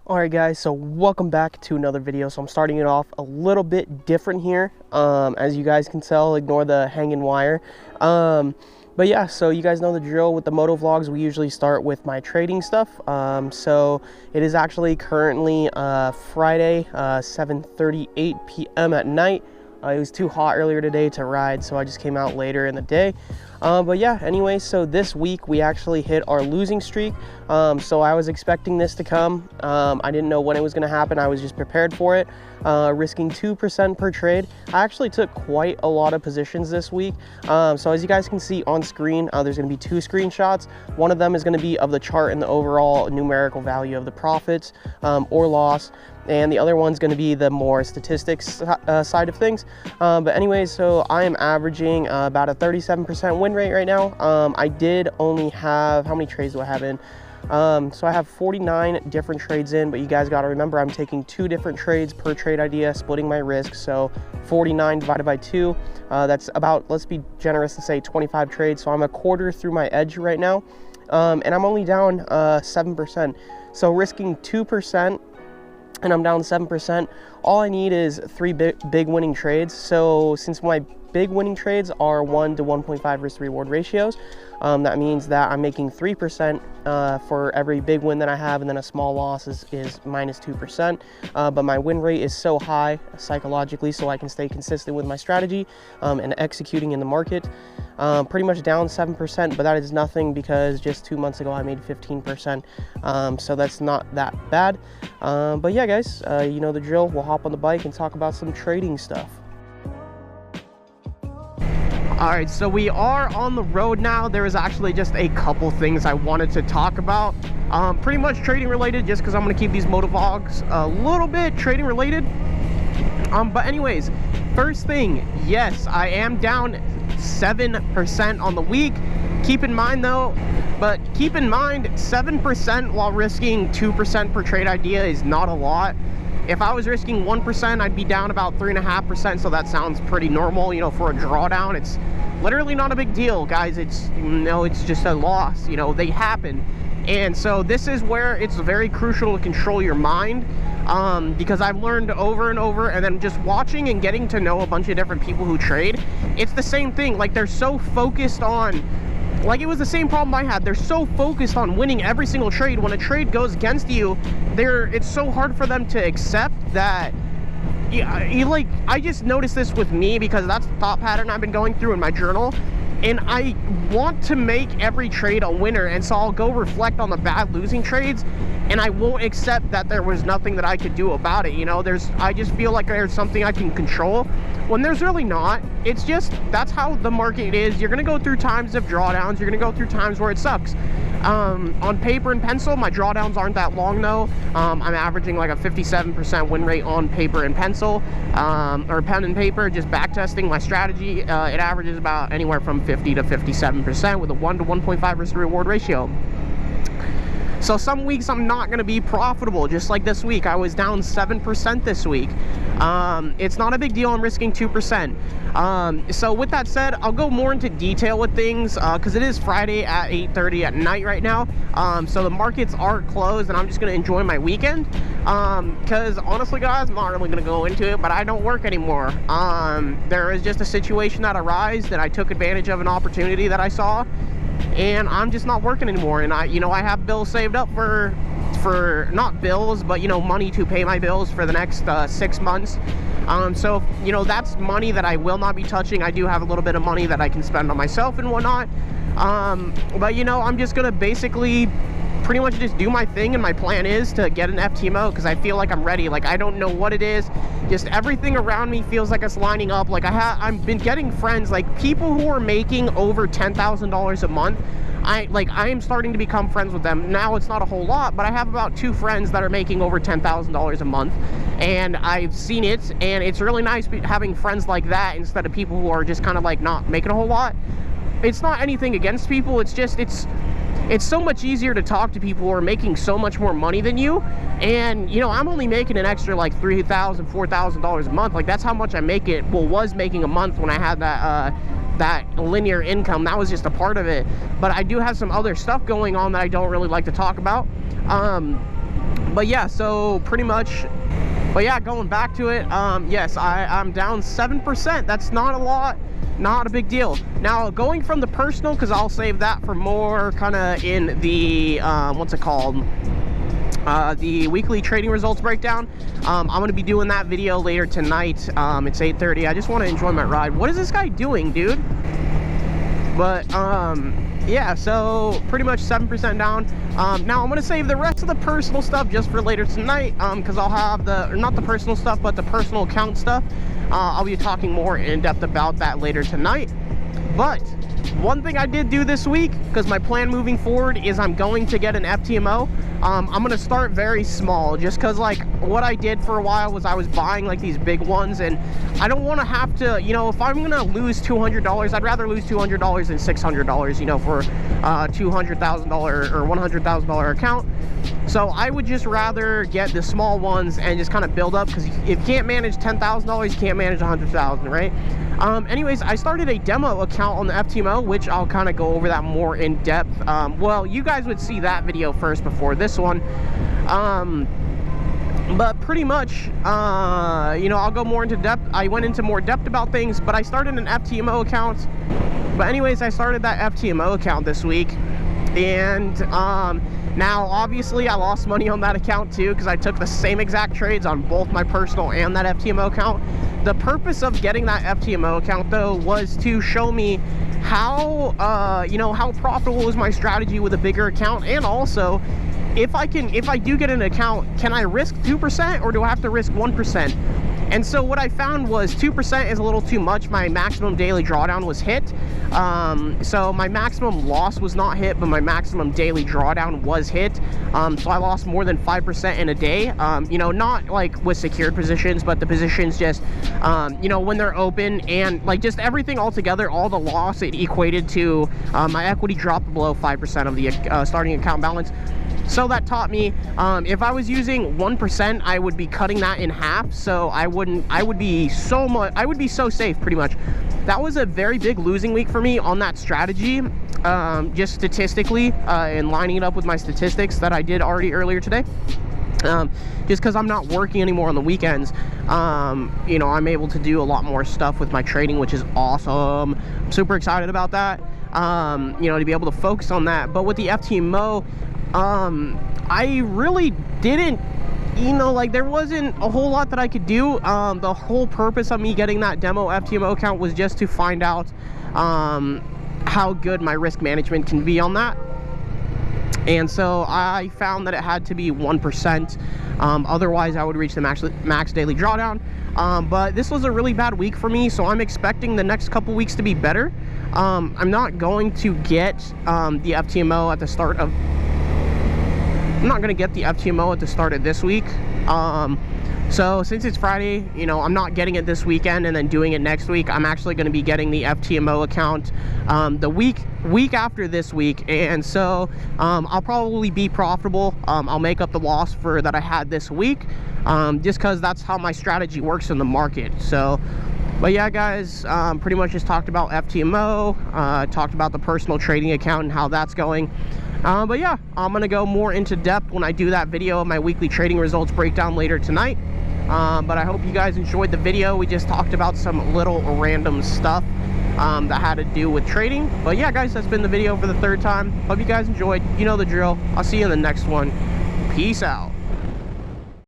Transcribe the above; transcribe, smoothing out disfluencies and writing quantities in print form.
Alright guys, so welcome back to another video. So I'm starting it off a little bit different here. As you guys can tell, ignore the hanging wire. But yeah, so you guys know the drill with the moto vlogs. We usually start with my trading stuff. So it is actually currently Friday, 7:38 p.m. at night. It was too hot earlier today to ride, so I just came out later in the day. But yeah, anyway, so this week we actually hit our losing streak. So I was expecting this to come. I didn't know when it was going to happen. I was just prepared for it, risking 2% per trade. I actually took quite a lot of positions this week. So as you guys can see on screen, there's going to be two screenshots. One of them is going to be of the chart and the overall numerical value of the profits or loss. And the other one's going to be the more statistics side of things. But anyways, so I am averaging about a 37% win rate right now. I did only have, how many trades do I have in? So I have 49 different trades in, but you guys got to remember I'm taking 2 different trades per trade idea, splitting my risk. So 49 divided by 2, that's about, let's be generous to say 25 trades. So I'm a quarter through my edge right now, and I'm only down 7%. So risking 2%, and I'm down 7%. All I need is 3 big winning trades. So since my big winning trades are 1 to 1.5 risk to reward ratios, that means that I'm making 3% for every big win that I have, and then a small loss is minus 2%. But my win rate is so high psychologically, so I can stay consistent with my strategy and executing in the market. Pretty much down 7%, but that is nothing because just 2 months ago I made 15%. So that's not that bad. But yeah, guys, you know the drill. We'll hop on the bike and talk about some trading stuff. All right, so we are on the road now. There is actually just a couple things I wanted to talk about. Pretty much trading related, just because I'm going to keep these moto vlogs a little bit trading related. But anyways, first thing, yes, I am down 7% on the week. Keep in mind though, but keep in mind 7% while risking 2% per trade idea is not a lot. If I was risking 1%, I'd be down about 3.5%, so that sounds pretty normal, you know, for a drawdown. It's literally not a big deal, guys. It's, you know, it's just a loss, you know, they happen. And so this is where it's very crucial to control your mind, because I've learned over and over, and then just watching and getting to know a bunch of different people who trade, it's the same thing. Like, they're so focused on, like, it was the same problem I had. They're so focused on winning every single trade. When a trade goes against you, it's so hard for them to accept that. Like, I just noticed this with me because that's the thought pattern I've been going through in my journal. And I want to make every trade a winner, and so I'll go reflect on the bad losing trades, and I won't accept that there was nothing that I could do about it. You know, I just feel like there's something I can control when there's really not. It's just, that's how the market is. You're gonna go through times of drawdowns. You're gonna go through times where it sucks. On paper and pencil, my drawdowns aren't that long though. I'm averaging like a 57% win rate on paper and pencil, or pen and paper, just back testing my strategy. It averages about anywhere from 50 to 57% with a 1 to 1.5 risk to reward ratio. So some weeks I'm not going to be profitable, just like this week. I was down 7% this week. It's not a big deal. I'm risking 2%. So with that said, I'll go more into detail with things because it is Friday at 8:30 at night right now. So the markets are closed, and I'm just going to enjoy my weekend. Because honestly, guys, I'm not really going to go into it, but I don't work anymore. There is just a situation that arose that I took advantage of, an opportunity that I saw, and I'm just not working anymore. And I have bills saved up for not bills, but, you know, money to pay my bills for the next 6 months. So, you know, that's money that I will not be touching. I do have a little bit of money that I can spend on myself and whatnot. But, you know, I'm just gonna basically pretty much just do my thing, and my plan is to get an FTMO because I feel like I'm ready. Like, I don't know what it is, just everything around me feels like it's lining up. Like, I've been getting friends, like people who are making over $10,000 a month. I am starting to become friends with them. Now it's not a whole lot, but I have about 2 friends that are making over $10,000 a month, and I've seen it, and it's really nice having friends like that instead of people who are just kind of like not making a whole lot. It's not anything against people, it's just, it's so much easier to talk to people who are making so much more money than you. And, you know, I'm only making an extra like $3,000, $4,000 a month. Like, that's how much I make it, was making a month when I had that linear income. That was just a part of it. But I do have some other stuff going on that I don't really like to talk about. But yeah, so pretty much, but yeah, going back to it, yes, I'm down 7%. That's not a lot, not a big deal. Now, going from the personal, because I'll save that for more kind of in the, what's it called? The weekly trading results breakdown. I'm going to be doing that video later tonight. It's 8:30. I just want to enjoy my ride. What is this guy doing, dude? But, yeah, so pretty much 7% down. Now I'm going to save the rest of the personal stuff just for later tonight, because I'll have not the personal stuff, but the personal account stuff. I'll be talking more in depth about that later tonight. But one thing I did do this week, because my plan moving forward is I'm going to get an FTMO. I'm going to start very small, just because like what I did for a while was I was buying like these big ones, and I don't want to have to, you know, if I'm going to lose $200, I'd rather lose $200 than $600, you know, for $200,000 or $100,000 account. So I would just rather get the small ones and just kind of build up, because if you can't manage $10,000, you can't manage $100,000, right? Anyways, I started a demo account on the FTMO, which I'll kind of go over that more in depth. Well, you guys would see that video first before this one. But pretty much, you know, I'll go more into depth. I went into more depth about things, but I started an FTMO account. But anyways, I started that FTMO account this week. And now, obviously, I lost money on that account too, because I took the same exact trades on both my personal and that FTMO account. The purpose of getting that FTMO account, though, was to show me how, you know, how profitable is my strategy with a bigger account, and also if I do get an account, can I risk 2% or do I have to risk 1%? And so what I found was 2% is a little too much. My maximum daily drawdown was hit. So my maximum loss was not hit, but my maximum daily drawdown was hit. So I lost more than 5% in a day. You know, not like with secured positions, but the positions just, you know, when they're open, and like just everything all together, all the loss, it equated to my equity dropped below 5% of the starting account balance. So that taught me, if I was using 1%, I would be cutting that in half. So I would be so safe pretty much. That was a very big losing week for me on that strategy, just statistically, and lining it up with my statistics that I did already earlier today. Just because I'm not working anymore on the weekends, you know, I'm able to do a lot more stuff with my trading, which is awesome. I'm super excited about that, you know, to be able to focus on that. But with the FTMO, I really didn't, you know, like there wasn't a whole lot that I could do. The whole purpose of me getting that demo FTMO account was just to find out how good my risk management can be on that. And so I found that it had to be 1%. Otherwise, I would reach the max daily drawdown. But this was a really bad week for me, so I'm expecting the next couple weeks to be better. I'm not going to get the FTMO at the start of... I'm not going to get the FTMO at the start of this week. So since it's Friday, you know, I'm not getting it this weekend and then doing it next week. I'm actually going to be getting the FTMO account the week after this week. And so I'll probably be profitable. I'll make up the loss that I had this week, just because that's how my strategy works in the market. So, but yeah, guys, pretty much just talked about FTMO, talked about the personal trading account and how that's going. But yeah, I'm going to go more into depth when I do that video of my weekly trading results breakdown later tonight. But I hope you guys enjoyed the video. We just talked about some little random stuff that had to do with trading. But yeah, guys, that's been the video for the third time. Hope you guys enjoyed. You know the drill. I'll see you in the next one. Peace out.